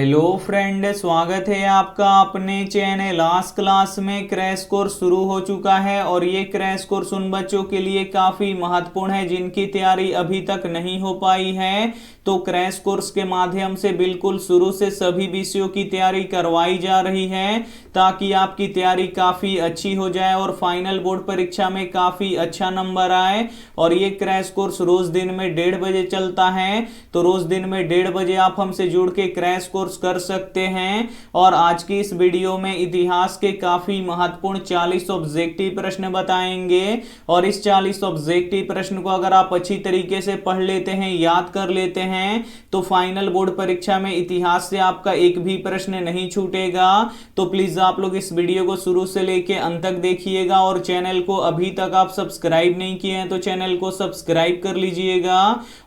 Hello friend, स्वागत है आपका अपने चैनल आज क्लास में। क्रैश कोर्स शुरू हो चुका है और ये क्रैश कोर्स उन बच्चों के लिए काफ़ी महत्वपूर्ण है जिनकी तैयारी अभी तक नहीं हो पाई है। तो क्रैश कोर्स के माध्यम से बिल्कुल शुरू से सभी विषयों की तैयारी करवाई जा रही है ताकि आपकी तैयारी काफ़ी अच्छी हो जाए और फाइनल बोर्ड परीक्षा में काफ़ी अच्छा नंबर आए। और ये क्रैश कोर्स रोज़ दिन में 1:30 बजे चलता है, तो रोज़ दिन में 1:30 बजे आप हमसे जुड़ के क्रैश कोर्स कर सकते हैं। और आज की इस वीडियो में इतिहास के काफी महत्वपूर्ण 40 ऑब्जेक्टिव प्रश्न बताएंगे और इस 40 ऑब्जेक्टिव प्रश्न को अगर आप अच्छी तरीके से पढ़ लेते हैं, याद कर लेते हैं, तो फाइनल बोर्ड परीक्षा में इतिहास से आपका एक भी प्रश्न नहीं छूटेगा। तो प्लीज आप लोग इस वीडियो को शुरू से लेके अंत तक देखिएगा और चैनल को अभी तक आप सब्सक्राइब नहीं किए हैं तो चैनल को सब्सक्राइब कर लीजिएगा।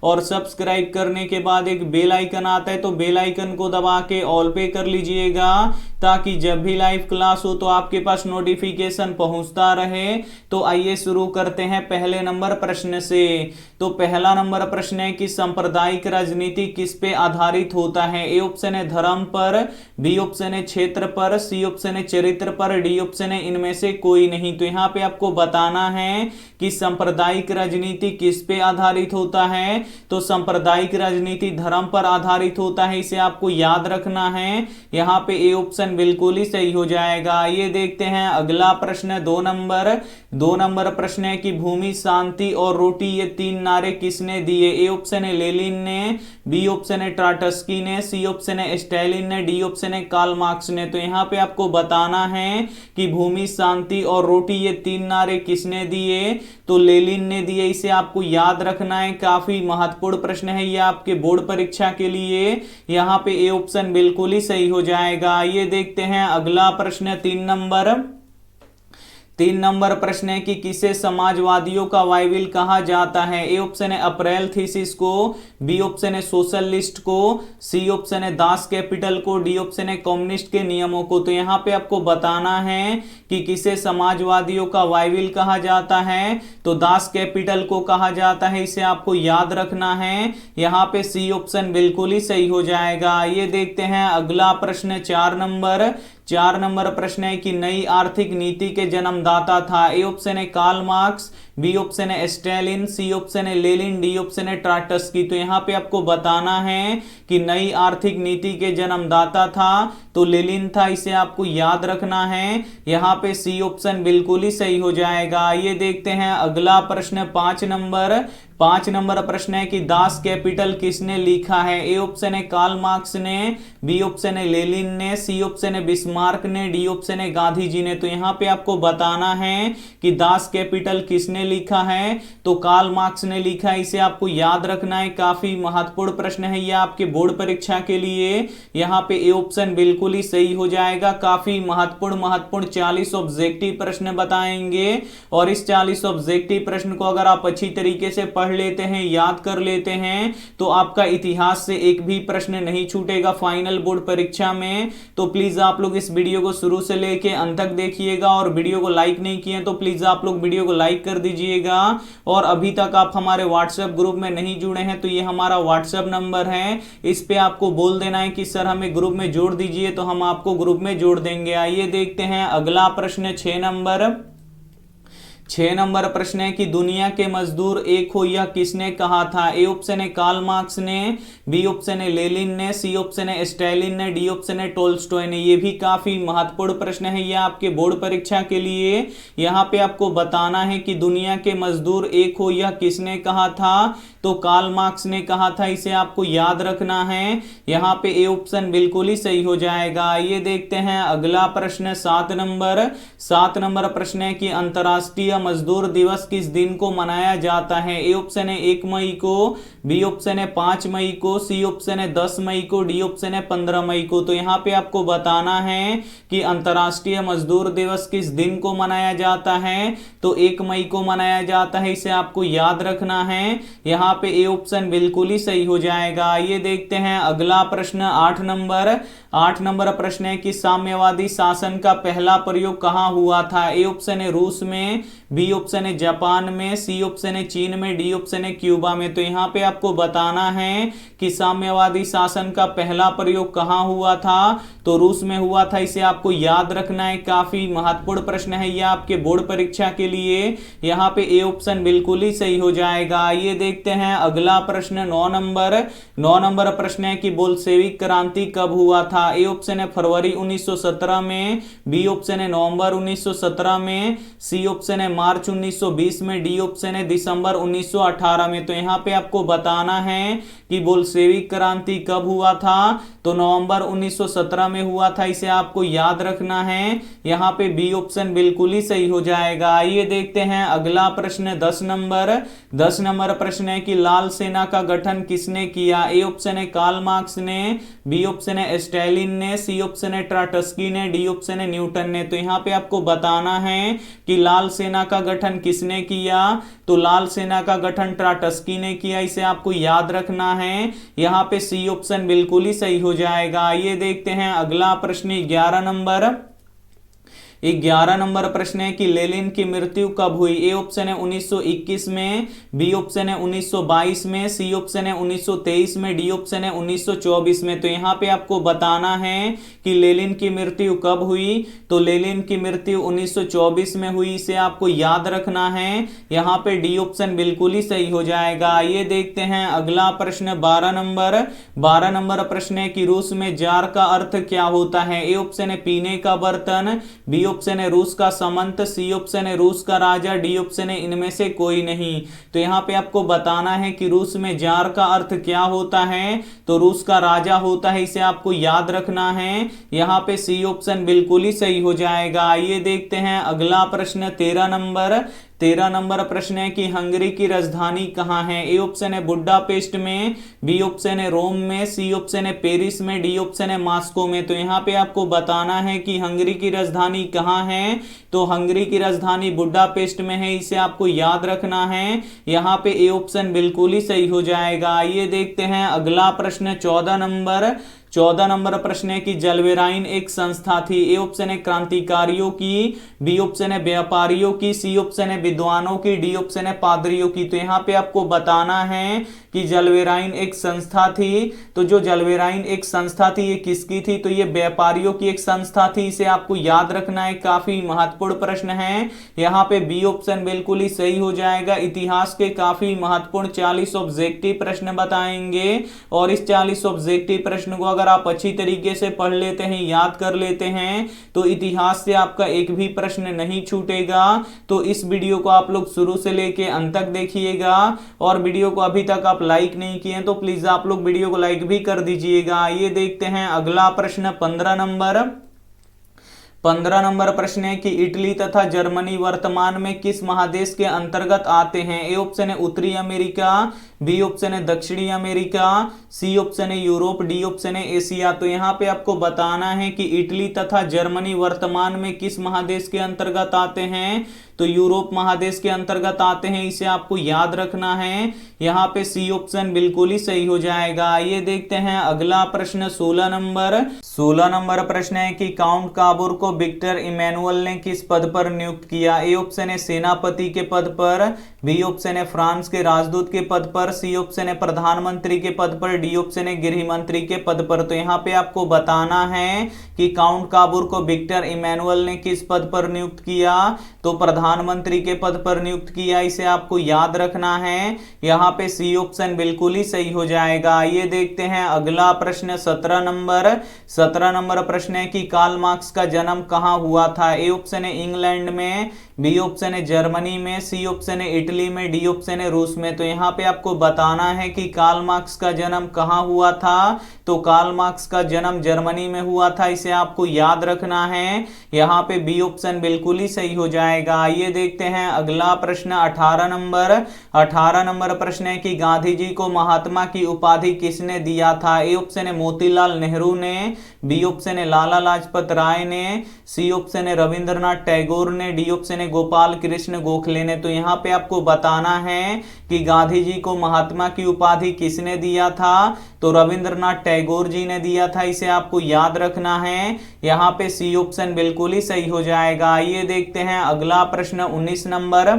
और सब्सक्राइब करने के बाद एक बेल आइकन आता है, तो बेल आइकन को दबा के ऑल पे कर लीजिएगा ताकि जब भी लाइव क्लास हो तो आपके पास नोटिफिकेशन पहुंचता रहे। तो आइए शुरू करते हैं पहले नंबर प्रश्न से। तो पहला नंबर प्रश्न है कि सांप्रदायिक राजनीति किस पे आधारित होता है। ए ऑप्शन है धर्म पर, बी ऑप्शन है क्षेत्र पर, सी ऑप्शन है चरित्र पर, डी ऑप्शन है इनमें से कोई नहीं। तो यहाँ पे आपको बताना है कि सांप्रदायिक राजनीति किस पे आधारित होता है। तो सांप्रदायिक राजनीति धर्म पर आधारित होता है, इसे आपको याद रखना है। यहाँ पे ए ऑप्शन बिल्कुल ही सही हो जाएगा। ये देखते हैं अगला प्रश्न, दो नंबर प्रश्न है कि भूमि, शांति और रोटी ये तीन नारे किसने दिए। ए ऑप्शन है लेनिन ने, बी ऑप्शन है ट्राटस्की ने, सी ऑप्शन है स्टालिन ने, डी ऑप्शन है कार्ल मार्क्स ने। तो यहाँ पे आपको बताना है कि भूमि, शांति और रोटी ये तीन नारे किसने दिए। तो लेनिन ने दिए, इसे आपको याद रखना है। काफी महत्वपूर्ण प्रश्न है ये आपके बोर्ड परीक्षा के लिए। यहाँ पे ए ऑप्शन बिल्कुल ही सही हो जाएगा। ये देखते हैं अगला प्रश्न, तीन नंबर प्रश्न है कि किसे समाजवादियों का बाइबिल कहा जाता है। ए ऑप्शन है अप्रैल थीसिस को, बी ऑप्शन है सोशलिस्ट को, सी ऑप्शन है दास कैपिटल को, डी ऑप्शन है कम्युनिस्ट के नियमों को। तो यहाँ पे आपको बताना है कि किसे समाजवादियों का बाइबिल कहा जाता है। तो दास कैपिटल को कहा जाता है, इसे आपको याद रखना है। यहाँ पे सी ऑप्शन बिल्कुल ही सही हो जाएगा। ये देखते हैं अगला प्रश्न, चार नंबर प्रश्न है कि नई आर्थिक नीति के जन्मदाता था। ए ऑप्शन है कार्ल मार्क्स, बी ऑप्शन है स्टालिन, सी ऑप्शन है लेनिन, डी ऑप्शन है ट्राटस्की। तो यहाँ पे आपको बताना है कि नई आर्थिक नीति के जन्मदाता था तो लेनिन था, इसे आपको याद रखना है। यहाँ पे सी ऑप्शन बिल्कुल ही सही हो जाएगा। ये देखते हैं अगला प्रश्न, पांच नंबर प्रश्न है कि दास कैपिटल किसने लिखा है। ए ऑप्शन है कार्ल मार्क्स ने, बी ऑप्शन है लेनिन ने, सी ऑप्शन है बिस्मार्क ने, डी ऑप्शन है गांधी जी ने। तो यहाँ पे आपको बताना है कि दास कैपिटल किसने लिखा है। तो कार्ल मार्क्स ने लिखा है, इसे आपको याद रखना है। काफी महत्वपूर्ण प्रश्न है यह आपके बोर्ड परीक्षा के लिए। यहाँ पे ए ऑप्शन बिल्कुल ही सही हो जाएगा। काफी महत्वपूर्ण 40 ऑब्जेक्टिव प्रश्न बताएंगे और इस 40 ऑब्जेक्टिव प्रश्न को अगर आप अच्छी तरीके से पढ़ लेते हैं, याद कर लेते हैं, तो आपका इतिहास से एक भी प्रश्न नहीं छूटेगा फाइनल बोर्ड परीक्षा में। तो प्लीज आप लोग इस वीडियो को शुरू से लेके अंत तक देखिएगा और वीडियो को लाइक नहीं किए तो प्लीज आप लोग वीडियो को लाइक कर दीजिएगा। और अभी तक आप हमारे व्हाट्सएप ग्रुप में नहीं जुड़े हैं तो ये हमारा व्हाट्सएप नंबर है, इस पे आपको बोल देना है कि सर हमें ग्रुप में जोड़ दीजिए, तो हम आपको ग्रुप में जोड़ देंगे। आइए देखते हैं अगला प्रश्न, 6 नंबर प्रश्न है कि दुनिया के मजदूर एक हो यह किसने कहा था। ए ऑप्शन है कार्ल मार्क्स ने, बी ऑप्शन है लेनिन ने, सी ऑप्शन है स्टालिन ने, डी ऑप्शन है टोल्स्टॉय ने। ये भी काफी महत्वपूर्ण प्रश्न है ये आपके बोर्ड परीक्षा के लिए। यहाँ पे आपको बताना है कि दुनिया के मजदूर एक हो यह किसने कहा था। तो कार्ल मार्क्स ने कहा था, इसे आपको याद रखना है। यहाँ पे ए ऑप्शन बिल्कुल ही सही हो जाएगा। ये देखते हैं अगला प्रश्न, 7 नंबर प्रश्न है कि अंतरराष्ट्रीय मजदूर दिवस किस दिन को मनाया जाता है। ए ऑप्शन है 1 मई को, बी ऑप्शन है 5 मई को, सी ऑप्शन है 10 मई को, डी ऑप्शन है 15 मई को। तो यहाँ पे आपको बताना है कि अंतरराष्ट्रीय मजदूर दिवस किस दिन को मनाया जाता है। तो 1 मई को मनाया जाता है, इसे आपको याद रखना है। यहाँ पे ए ऑप्शन बिल्कुल ही सही हो जाएगा। ये देखते हैं अगला प्रश्न, 8 नंबर प्रश्न है कि साम्यवादी शासन का पहला प्रयोग कहाँ हुआ था। ए ऑप्शन है रूस में, बी ऑप्शन है जापान में, सी ऑप्शन है चीन में, डी ऑप्शन है क्यूबा में। तो यहाँ पे आपको बताना है कि साम्यवादी शासन का पहला प्रयोग कहाँ हुआ था, तो रूस में हुआ था। इसे आपको याद रखना है, काफी महत्वपूर्ण प्रश्न है यह आपके बोर्ड परीक्षा के लिए। यहाँ पे ए ऑप्शन बिल्कुल ही सही हो जाएगा। आइए देखते हैं अगला प्रश्न 9 नंबर प्रश्न है कि बोल्शेविक क्रांति कब हुआ था। ए ऑप्शन है फरवरी 1917 में, बी ऑप्शन है नवंबर 1917 में, सी ऑप्शन है मार्च 1920 में, डी ऑप्शन है दिसंबर 1918 में। तो यहाँ पे आपको बताना है कि बोल्शेविक क्रांति कब हुआ था, तो नवंबर 1917 में हुआ था। इसे आपको याद रखना है। यहाँ पे बी ऑप्शन बिल्कुल ही सही हो जाएगा। आइए देखते हैं अगला प्रश्न 10 नंबर प्रश्न है कि लाल सेना का गठन किसने किया। ए ऑप्शन है कार्ल मार्क्स ने, बी ऑप्शन है स्टालिन ने, सी ऑप्शन है ट्राटस्की ने, डी ऑप्शन है न्यूटन ने। तो यहाँ पे आपको बताना है कि लाल सेना का गठन किसने किया, तो लाल सेना का गठन ट्राटस्की ने किया। इसे आपको याद रखना है। यहाँ पे सी ऑप्शन बिल्कुल ही सही हो जाएगा। आइए देखते हैं अगला प्रश्न 11 नंबर प्रश्न है कि लेनिन की मृत्यु कब हुई। ए ऑप्शन है 1921 में, बी ऑप्शन है 1922 में, सी ऑप्शन है 1923 में, डी ऑप्शन है 1924 में। तो यहाँ पे आपको बताना है कि लेनिन की मृत्यु कब हुई, तो लेनिन की मृत्यु 1924 में हुई। इसे आपको याद रखना है। यहाँ पे डी ऑप्शन बिल्कुल ही सही हो जाएगा। आइए देखते हैं अगला प्रश्न 12 नंबर प्रश्न है कि रूस में जार का अर्थ क्या होता है। ए ऑप्शन है पीने का बर्तन, बी ऑप्शन है रूस का सामंत, सी ऑप्शन है रूस का राजा, डी ऑप्शन है इनमें से कोई नहीं। तो यहाँ पे आपको बताना है कि रूस में जार का अर्थ क्या होता है, तो रूस का राजा होता है। इसे आपको याद रखना है। यहाँ पे सी ऑप्शन बिल्कुल ही सही हो जाएगा। आइए देखते हैं अगला प्रश्न 13 नंबर प्रश्न है कि हंगरी की राजधानी कहाँ है। ए ऑप्शन है बुडापेस्ट में, बी ऑप्शन है रोम में, सी ऑप्शन है पेरिस में, डी ऑप्शन है मॉस्को में। तो यहाँ पे आपको बताना है कि हंगरी की राजधानी कहाँ है, तो हंगरी की राजधानी बुडापेस्ट में है। इसे आपको याद रखना है। यहाँ पे ए ऑप्शन बिल्कुल ही सही हो जाएगा। आइए देखते हैं अगला प्रश्न 14 नंबर प्रश्न है कि जलवेराइन एक संस्था थी। ए ऑप्शन है क्रांतिकारियों की, बी ऑप्शन है व्यापारियों की, सी ऑप्शन है विद्वानों की, डी ऑप्शन है पादरियों की। तो यहाँ पे आपको बताना है कि जलवेराइन एक संस्था थी। तो जो जलवेराइन एक संस्था थी ये किसकी थी, तो ये व्यापारियों की एक संस्था थी। इसे आपको याद रखना है, काफी महत्वपूर्ण प्रश्न है। यहाँ पे बी ऑप्शन बिल्कुल ही सही हो जाएगा। इतिहास के काफी महत्वपूर्ण 40 ऑब्जेक्टिव प्रश्न बताएंगे और इस 40 ऑब्जेक्टिव प्रश्न को अगर आप अच्छी तरीके से पढ़ लेते हैं, याद कर लेते हैं, तो इतिहास से आपका एक भी प्रश्न नहीं छूटेगा। तो इस वीडियो को आप लोग शुरू से लेके अंत तक देखिएगा और वीडियो को अभी तक आप लाइक नहीं किए हैं तो प्लीज आप लोग वीडियो को लाइक भी कर दीजिएगा। आइए देखते हैं अगला प्रश्न 15 नंबर प्रश्न है कि इटली तथा जर्मनी वर्तमान में किस महादेश के अंतर्गत आते हैं। ए ऑप्शन है उत्तरी अमेरिका, बी ऑप्शन है दक्षिणी अमेरिका, सी ऑप्शन है यूरोप, डी ऑप्शन है एशिया। तो यहाँ पे आपको बताना है कि इटली तथा जर्मनी वर्तमान में किस महादेश के अंतर्गत आते हैं, तो यूरोप महादेश के अंतर्गत आते हैं। इसे आपको याद रखना है। यहाँ पे सी ऑप्शन बिल्कुल ही सही हो जाएगा। आइए देखते हैं अगला प्रश्न 16 नंबर प्रश्न है कि काउंट काबूर को विक्टर इमैनुअल ने किस पद पर नियुक्त किया। ए ऑप्शन है सेनापति के पद पर, बी ऑप्शन है फ्रांस के राजदूत के पद पर, सी ऑप्शन है प्रधानमंत्री के पद पर, डी ऑप्शन है गृह मंत्री के पद पर। तो यहाँ पे आपको बताना है कि काउंट काबूर को विक्टर इमैनुअल ने किस पद पर नियुक्त किया, तो प्रधानमंत्री के पद पर नियुक्त किया। इसे आपको याद रखना है। यहाँ पे सी ऑप्शन बिल्कुल ही सही हो जाएगा। आइए देखते हैं अगला प्रश्न 17 नंबर प्रश्न है कि कार्ल मार्क्स का जन्म कहाँ हुआ था। ए ऑप्शन है इंग्लैंड में, बी ऑप्शन है जर्मनी में, सी ऑप्शन है इटली में, डी ऑप्शन है रूस में। तो यहाँ पे आपको बताना है कि कार्ल मार्क्स का जन्म कहाँ हुआ था, तो कार्ल मार्क्स का जन्म जर्मनी में हुआ था। इसे आपको याद रखना है। यहाँ पे बी ऑप्शन बिल्कुल ही सही हो जाएगा। आइए देखते हैं अगला प्रश्न 18 नंबर प्रश्न है कि गांधी जी को महात्मा की उपाधि किसने दिया था। ए ऑप्शन है मोतीलाल नेहरू ने, बी ऑप्शन है लाला लाजपत राय ने, सी ऑप्शन है रविंद्रनाथ टैगोर ने, डी ऑप्शन है गोपाल कृष्ण गोखले ने। तो यहाँ पे आपको बताना है कि गांधी जी को महात्मा की उपाधि किसने दिया था, तो रविंद्रनाथ टैगोर जी ने दिया था। इसे आपको याद रखना है। यहाँ पे सी ऑप्शन बिल्कुल ही सही हो जाएगा। आइए देखते हैं अगला प्रश्न 19 नंबर।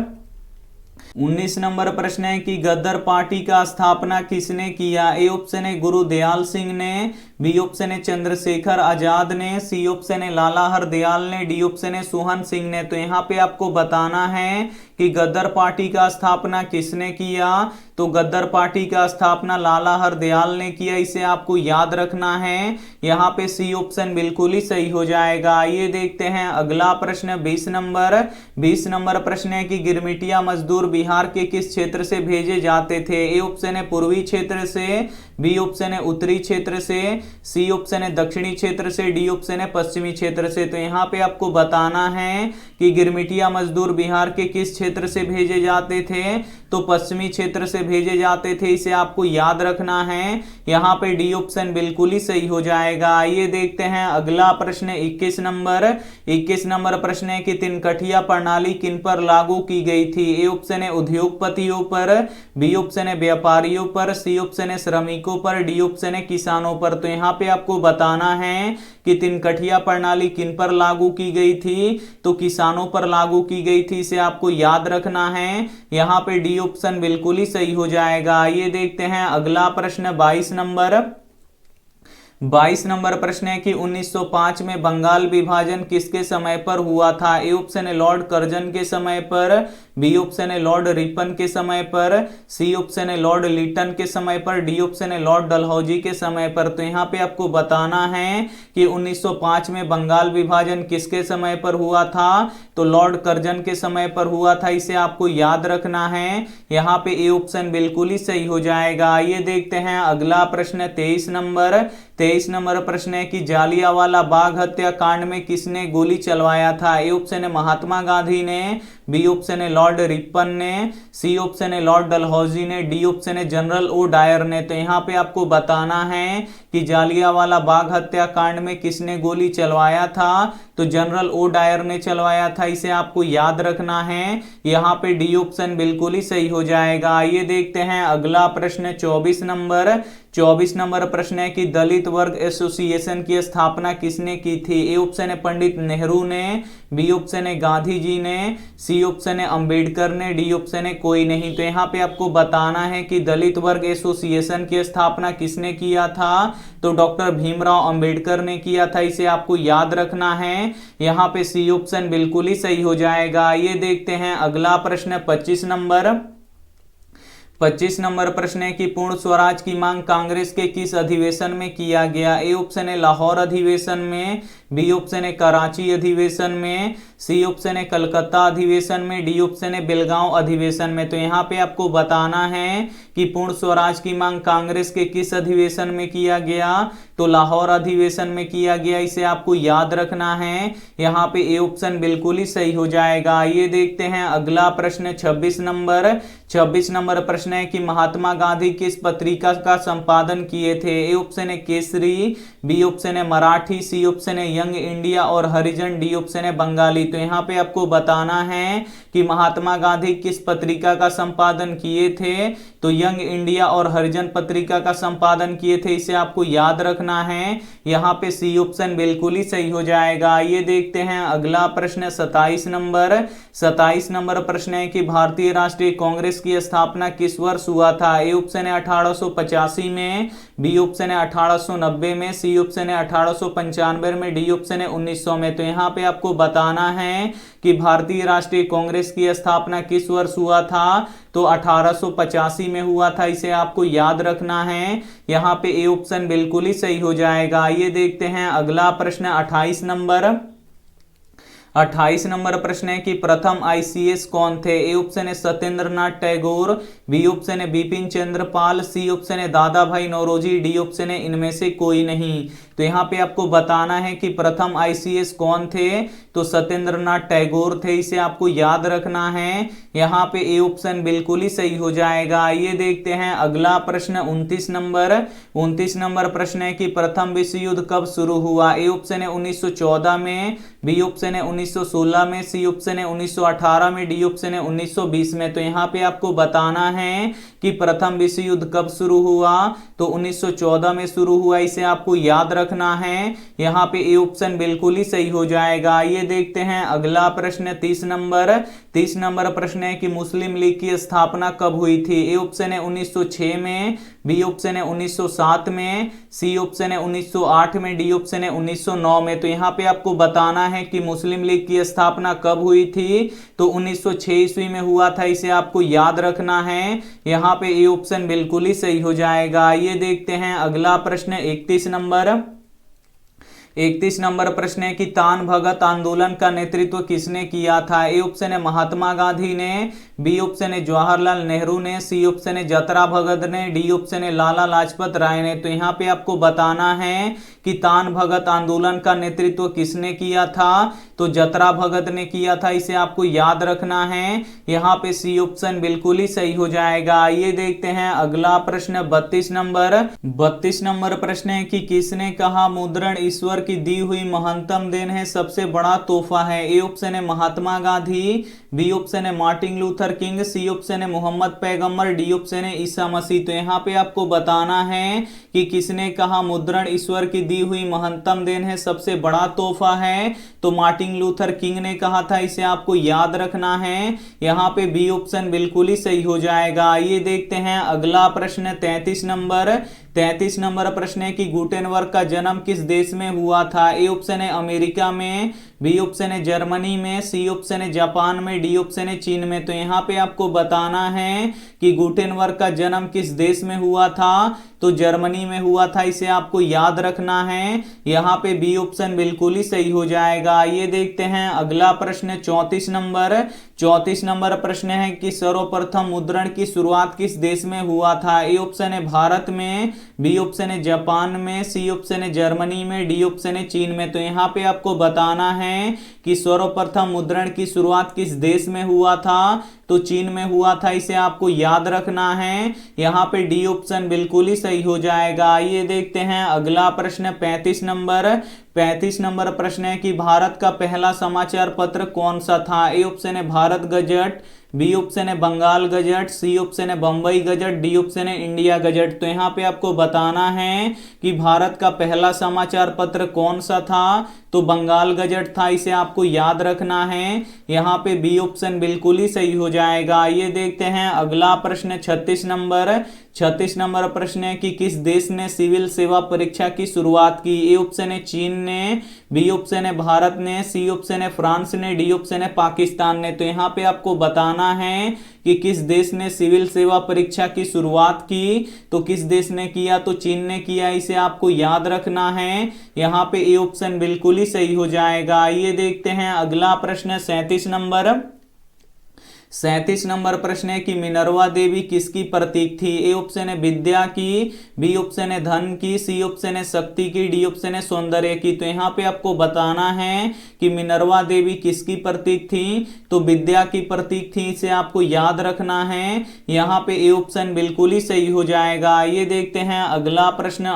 19 नंबर प्रश्न है कि गद्दार पार्टी का स्थापना किसने किया। ए ऑप्शन है गुरु दयाल सिंह ने, बी ऑप्शन है चंद्रशेखर आजाद ने, सी ऑप्शन है लाला हरदयाल ने, डी ऑप्शन है सोहन सिंह ने। तो यहाँ पे आपको बताना है कि गद्दार पार्टी का स्थापना किसने किया, तो गद्दार पार्टी का स्थापना लाला हरदयाल ने किया। इसे आपको याद रखना है। यहाँ पे सी ऑप्शन बिल्कुल ही सही हो जाएगा। आइए देखते हैं अगला प्रश्न 20 नंबर। 20 नंबर प्रश्न है कि गिरमिटिया मजदूर बिहार के किस क्षेत्र से भेजे जाते थे। ए ऑप्शन है पूर्वी क्षेत्र से, बी ऑप्शन है उत्तरी क्षेत्र से, सी ऑप्शन है दक्षिणी क्षेत्र से, डी ऑप्शन है पश्चिमी क्षेत्र से। तो यहाँ पे आपको बताना है कि गिरमिटिया मजदूर बिहार के किस क्षेत्र से भेजे जाते थे, तो पश्चिमी क्षेत्र से भेजे जाते थे। इसे आपको याद रखना है। यहाँ पे डी ऑप्शन बिल्कुल ही सही हो जाएगा। आइए देखते हैं अगला प्रश्न 21 नंबर। 21 नंबर प्रश्न है कि तिनकठिया प्रणाली किन पर लागू की गई थी। ए ऑप्शन है उद्योगपतियों पर, बी ऑप्शन है व्यापारियों पर, सी ऑप्शन है श्रमिकों पर, डी ऑप्शन है किसानों पर। तो यहाँ पे आपको बताना है कि तिनकठिया प्रणाली किन पर लागू की गई थी, तो किसानों पर लागू की गई थी। इसे आपको याद रखना है। यहाँ पे डी ऑप्शन बिल्कुल ही सही हो जाएगा। आइए देखते हैं अगला प्रश्न 22 नंबर। 22 नंबर प्रश्न है कि 1905 में बंगाल विभाजन किसके समय पर हुआ था। ए ऑप्शन है लॉर्ड कर्जन के समय पर, बी ऑप्शन है लॉर्ड रिपन के समय पर, सी ऑप्शन है लॉर्ड लिटन के समय पर, डी ऑप्शन है लॉर्ड डलहौजी के समय पर। तो यहाँ पे आपको बताना है कि 1905 में बंगाल विभाजन किसके समय पर हुआ था, तो लॉर्ड कर्जन के समय पर हुआ था। इसे आपको याद रखना है। यहाँ पे ए ऑप्शन बिल्कुल ही सही हो जाएगा। आइए देखते हैं अगला प्रश्न 23 नंबर। 23 नंबर प्रश्न है कि जालियांवाला बाग हत्याकांड में किसने गोली चलवाया था। ए ऑप्शन है महात्मा गांधी ने, बी ऑप्शन है लॉर्ड रिपन ने, सी ऑप्शन है लॉर्ड डलहौजी ने, डी ऑप्शन है जनरल ओ डायर ने। तो यहाँ पे आपको बताना है कि जालियांवाला बाग हत्याकांड में किसने गोली चलवाया था, तो जनरल ओ डायर ने चलवाया था। इसे आपको याद रखना है। यहाँ पे डी ऑप्शन बिल्कुल ही सही हो जाएगा। आइए देखते हैं अगला प्रश्न 24 नंबर। 24 नंबर प्रश्न है कि दलित वर्ग एसोसिएशन की स्थापना किसने की थी। ए ऑप्शन है पंडित नेहरू ने, बी ऑप्शन है गांधी जी ने, सी ऑप्शन है अंबेडकर ने, डी ऑप्शन है कोई नहीं। तो यहाँ पे आपको बताना है कि दलित वर्ग एसोसिएशन की स्थापना किसने किया था, तो डॉक्टर भीमराव अंबेडकर ने किया था। इसे आपको याद रखना है। यहाँ पे सी ऑप्शन बिल्कुल ही सही हो जाएगा। ये देखते हैं अगला प्रश्न 25 नंबर। 25 नंबर प्रश्न है कि पूर्ण स्वराज की मांग कांग्रेस के किस अधिवेशन में किया गया। ए ऑप्शन है लाहौर अधिवेशन में, बी ऑप्शन है कराची अधिवेशन में, सी ऑप्शन है कलकत्ता अधिवेशन में, डी ऑप्शन है बेलगांव अधिवेशन में। तो यहाँ पे आपको बताना है कि पूर्ण स्वराज की मांग कांग्रेस के किस अधिवेशन में किया गया, तो लाहौर अधिवेशन में किया गया। इसे आपको याद रखना है। यहाँ पे ए ऑप्शन बिल्कुल ही सही हो जाएगा। ये देखते हैं अगला प्रश्न 26 नंबर। 26 नंबर प्रश्न है कि महात्मा गांधी किस पत्रिका का संपादन किए थे। ए ऑप्शन है केसरी, बी ऑप्शन है मराठी, सी ऑप्शन है यंग इंडिया और हरिजन, डी ऑप्शन है बंगाली। तो यहाँ पे आपको बताना है कि महात्मा गांधी किस पत्रिका का संपादन किए थे, तो यंग इंडिया और हरिजन पत्रिका का संपादन किए थे। इसे आपको याद रखना है। यहाँ पे सी ऑप्शन बिल्कुल ही सही हो जाएगा। ये देखते हैं अगला प्रश्न 27 नंबर। 27 नंबर प्रश्न है कि भारतीय राष्ट्रीय कांग्रेस की स्थापना किस वर्ष हुआ था। ए ऑप्शन है 1885 में, बी ऑप्शन है 1890 में, सी ऑप्शन है 1895 में, डी ऑप्शन है 1900 में। तो यहाँ पे आपको बताना है कि भारतीय राष्ट्रीय कांग्रेस की स्थापना किस वर्ष हुआ था, तो 1885 में हुआ था। इसे आपको याद रखना है। यहाँ पे ए ऑप्शन बिल्कुल ही सही हो जाएगा। ये देखते हैं अगला प्रश्न 28 नंबर। 28 नंबर प्रश्न है कि प्रथम आईसीएस कौन थे। ए ऑप्शन है सत्येंद्र नाथ टैगोर, बी ऑप्शन है बिपिन चंद्र पाल, सी ऑप्शन है दादा भाई नौरोजी, डी ऑप्शन है इनमें से कोई नहीं। तो यहाँ पे आपको बताना है कि प्रथम आईसीएस कौन थे, तो सत्येंद्रनाथ टैगोर थे, इसे आपको याद रखना है। यहाँ पे ए ऑप्शन बिल्कुल ही सही हो जाएगा। आइए देखते हैं अगला प्रश्न 29 नंबर प्रश्न है कि प्रथम विश्व युद्ध कब शुरू हुआ। ए ऑप्शन है 1914 में, बी ऑप्शन है 1916 में, सी ऑप्शन है 1918 में, डी ऑप्शन है 1920 में। तो यहाँ पे आपको बताना है कि प्रथम विश्व युद्ध कब शुरू हुआ, तो 1914 में शुरू हुआ, इसे आपको याद रखना है। यहाँ पे ए ऑप्शन बिल्कुल ही सही हो जाएगा। ये देखते हैं अगला प्रश्न 30 नंबर प्रश्न है कि मुस्लिम लीग की स्थापना कब हुई थी। ए ऑप्शन है 1906 में, बी ऑप्शन है 1907 में, सी ऑप्शन है 1908 में, डी ऑप्शन है 1909 में। तो यहाँ पे आपको बताना है कि मुस्लिम लीग की स्थापना कब हुई थी, तो 1906 ईस्वी में हुआ था, इसे आपको याद रखना है। यहाँ पे ए ऑप्शन बिल्कुल ही सही हो जाएगा। ये देखते हैं अगला प्रश्न 31 नंबर प्रश्न है कि तान भगत आंदोलन का नेतृत्व किसने किया था। ए ऑप्शन है महात्मा गांधी ने, बी ऑप्शन है जवाहरलाल नेहरू ने, सी ऑप्शन है जतरा भगत ने, डी ऑप्शन है लाला लाजपत राय ने। तो यहाँ पे आपको बताना है कि तान भगत आंदोलन का नेतृत्व किसने किया था, तो जतरा भगत ने किया था, इसे आपको याद रखना है। यहाँ पे सी ऑप्शन बिल्कुल ही सही हो जाएगा। ये देखते हैं अगला प्रश्न 32 नंबर प्रश्न है कि किसने कहा मुद्रण ईश्वर की दी हुई महत्तम देन है, सबसे बड़ा तोहफा है। ए ऑप्शन है महात्मा गांधी, बी ऑप्शन है Martin Luther King, C option है मोहम्मद पैगंबर, डी ऑप्शन है ईसा मसीह। तो यहाँ पे आपको बताना है कि किसने कहा मुद्रण ईश्वर की दी हुई महत्तम देन है, सबसे बड़ा तोहफा है, तो मार्टिन लूथर किंग ने कहा था, इसे आपको याद रखना है। यहाँ पे बी ऑप्शन बिल्कुल ही सही हो जाएगा। ये देखते हैं अगला प्रश्न 33 नंबर प्रश्न है कि गुटेनबर्ग का जन्म किस देश में हुआ था। ए ऑप्शन है अमेरिका में, बी ऑप्शन है जर्मनी में, सी ऑप्शन है जापान में, डी ऑप्शन है चीन में। तो यहाँ पे आपको बताना है कि गुटेनबर्ग का जन्म किस देश में हुआ था, तो जर्मनी में हुआ था, इसे आपको याद रखना है। यहाँ पे बी ऑप्शन बिल्कुल ही सही हो जाएगा। ये देखते हैं अगला प्रश्न 34 नंबर प्रश्न है कि सर्वप्रथम मुद्रण की शुरुआत किस देश में हुआ था। ए ऑप्शन है भारत में, बी ऑप्शन है जापान में, सी ऑप्शन है जर्मनी में, डी ऑप्शन है चीन में। तो यहाँ पे आपको बताना है कि सर्वप्रथम मुद्रण की शुरुआत किस देश में हुआ था, तो चीन में हुआ था, इसे आपको याद रखना है। यहाँ पे डी ऑप्शन बिल्कुल ही सही हो जाएगा। ये देखते हैं अगला प्रश्न 35 नंबर प्रश्न है कि भारत का पहला समाचार पत्र कौन सा था। ए ऑप्शन है भारत गजट, बी ऑप्शन है बंगाल गजट, सी ऑप्शन है बंबई गजट, डी ऑप्शन है इंडिया गजट। तो यहाँ पे आपको बताना है कि भारत का पहला समाचार पत्र कौन सा था, तो बंगाल गजट था, इसे आपको याद रखना है। यहाँ पे बी ऑप्शन बिल्कुल ही सही हो जाएगा। ये देखते हैं अगला प्रश्न 36 नंबर प्रश्न है कि किस देश ने सिविल सेवा परीक्षा की शुरुआत की। ए ऑप्शन है चीन ने, बी ऑप्शन है भारत ने, सी ऑप्शन है फ्रांस ने, डी ऑप्शन है पाकिस्तान ने। तो यहाँ पे आपको बताना है कि किस देश ने सिविल सेवा परीक्षा की शुरुआत की, तो किस देश ने किया, तो चीन ने किया, इसे आपको याद रखना है। यहाँ पे ए ऑप्शन बिल्कुल ही सही हो जाएगा। ये देखते हैं अगला प्रश्न 37 नंबर प्रश्न है कि मिनर्वा देवी किसकी प्रतीक थी। ए ऑप्शन है विद्या की, बी ऑप्शन है धन की, सी ऑप्शन है शक्ति की, डी ऑप्शन है सौंदर्य की। तो यहाँ पे आपको बताना है कि मिनर्वा देवी किसकी प्रतीक थी, तो विद्या की प्रतीक थी, इसे आपको याद रखना है। यहाँ पे ए ऑप्शन बिल्कुल ही सही हो जाएगा। ये देखते हैं अगला प्रश्न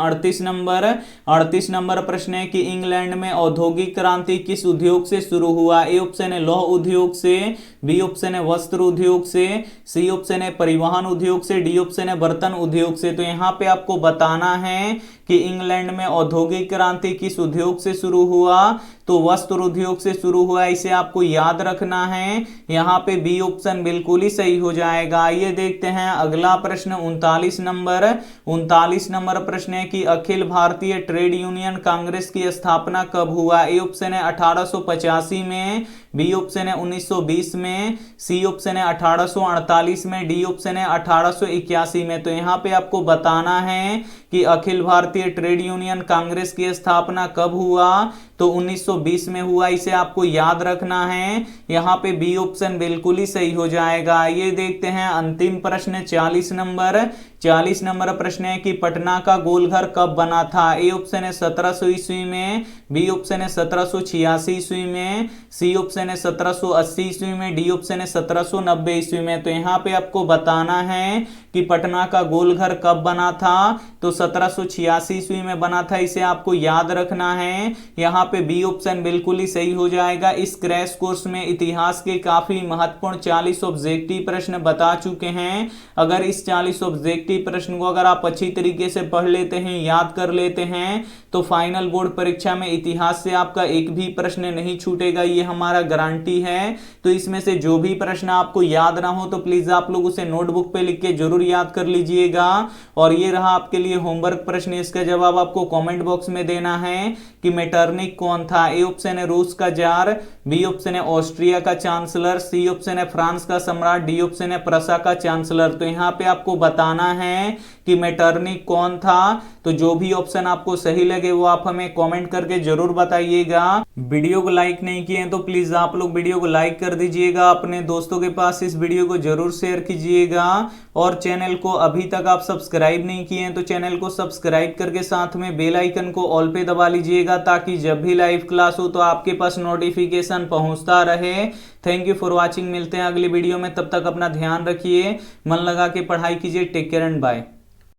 38 नंबर प्रश्न है कि इंग्लैंड में औद्योगिक क्रांति किस उद्योग से शुरू हुआ। ए ऑप्शन है लौह उद्योग से, बी ऑप्शन है वस्त्र उद्योग से, सी ऑप्शन है परिवहन उद्योग से, डी ऑप्शन है बर्तन उद्योग से। तो यहाँ पे आपको बताना है कि इंग्लैंड में औद्योगिक क्रांति किस उद्योग से शुरू हुआ, तो वस्त्र उद्योग से शुरू हुआ, इसे आपको याद रखना है। यहाँ पे बी ऑप्शन बिल्कुल ही सही हो जाएगा। ये देखते हैं अगला प्रश्न 39 नंबर प्रश्न है कि अखिल भारतीय ट्रेड यूनियन कांग्रेस की स्थापना कब हुआ। ए ऑप्शन है 1885 में, बी ऑप्शन है 1920 में, सी ऑप्शन है 1848 में, डी ऑप्शन है 1881 में। तो यहाँ पे आपको बताना है कि अखिल भारतीय ट्रेड यूनियन कांग्रेस की स्थापना कब हुआ, तो 1920 में हुआ, इसे आपको याद रखना है। यहाँ पे बी ऑप्शन बिल्कुल ही सही हो जाएगा। ये देखते हैं अंतिम प्रश्न 40 नंबर प्रश्न है कि पटना का गोलघर कब बना था। ए ऑप्शन है 1700 ईस्वी में, बी ऑप्शन है 1786 ईस्वी में, सी ऑप्शन है 1780 ईस्वी में, डी ऑप्शन है 1790 ईस्वी में। तो यहाँ पे आपको बताना है कि पटना का गोलघर कब बना था। तो 1786 ईस्वी में बना था, इसे आपको याद रखना है। यहाँ पे बी ऑप्शन बिल्कुल ही सही हो जाएगा। इस क्रैश कोर्स में इतिहास के काफी महत्वपूर्ण 40 ऑब्जेक्टिव प्रश्न बता चुके हैं। अगर इस 40 ऑब्जेक्टिव प्रश्न को अगर आप अच्छी तरीके से पढ़ लेते हैं, याद कर लेते हैं, तो फाइनल बोर्ड परीक्षा में इतिहास से आपका एक भी प्रश्न नहीं छूटेगा, ये हमारा गारंटी है। तो इसमें से जो भी प्रश्न आपको याद ना हो तो प्लीज आप लोग उसे नोटबुक पे लिख के जरूर याद कर लीजिएगा। और ये रहा आपके लिए होमवर्क प्रश्न, इसका जवाब आपको कमेंट बॉक्स में देना है कि मेटरनिक कौन था। ए ऑप्शन है रूस का जार, बी ऑप्शन है ऑस्ट्रिया का चांसलर, सी ऑप्शन है फ्रांस का सम्राट, डी ऑप्शन है प्रसा का चांसलर। तो यहाँ पे आपको बताना है कि मेटरनिक कौन था। तो जो भी ऑप्शन आपको सही लगे वो आप हमें कमेंट करके जरूर बताइएगा। वीडियो को लाइक नहीं किए तो प्लीज आप लोग वीडियो को लाइक कर दीजिएगा, अपने दोस्तों के पास इस वीडियो को जरूर शेयर कीजिएगा। और चैनल को अभी तक आप सब्सक्राइब नहीं किए हैं तो चैनल को सब्सक्राइब करके साथ में बेल आइकन को ऑल पे दबा लीजिएगा, ताकि जब भी लाइव क्लास हो तो आपके पास नोटिफिकेशन पहुंचता रहे। Thank you for watching. मिलते हैं अगली वीडियो में, तब तक अपना ध्यान रखिए, मन लगा के पढ़ाई कीजिए। Take care and bye.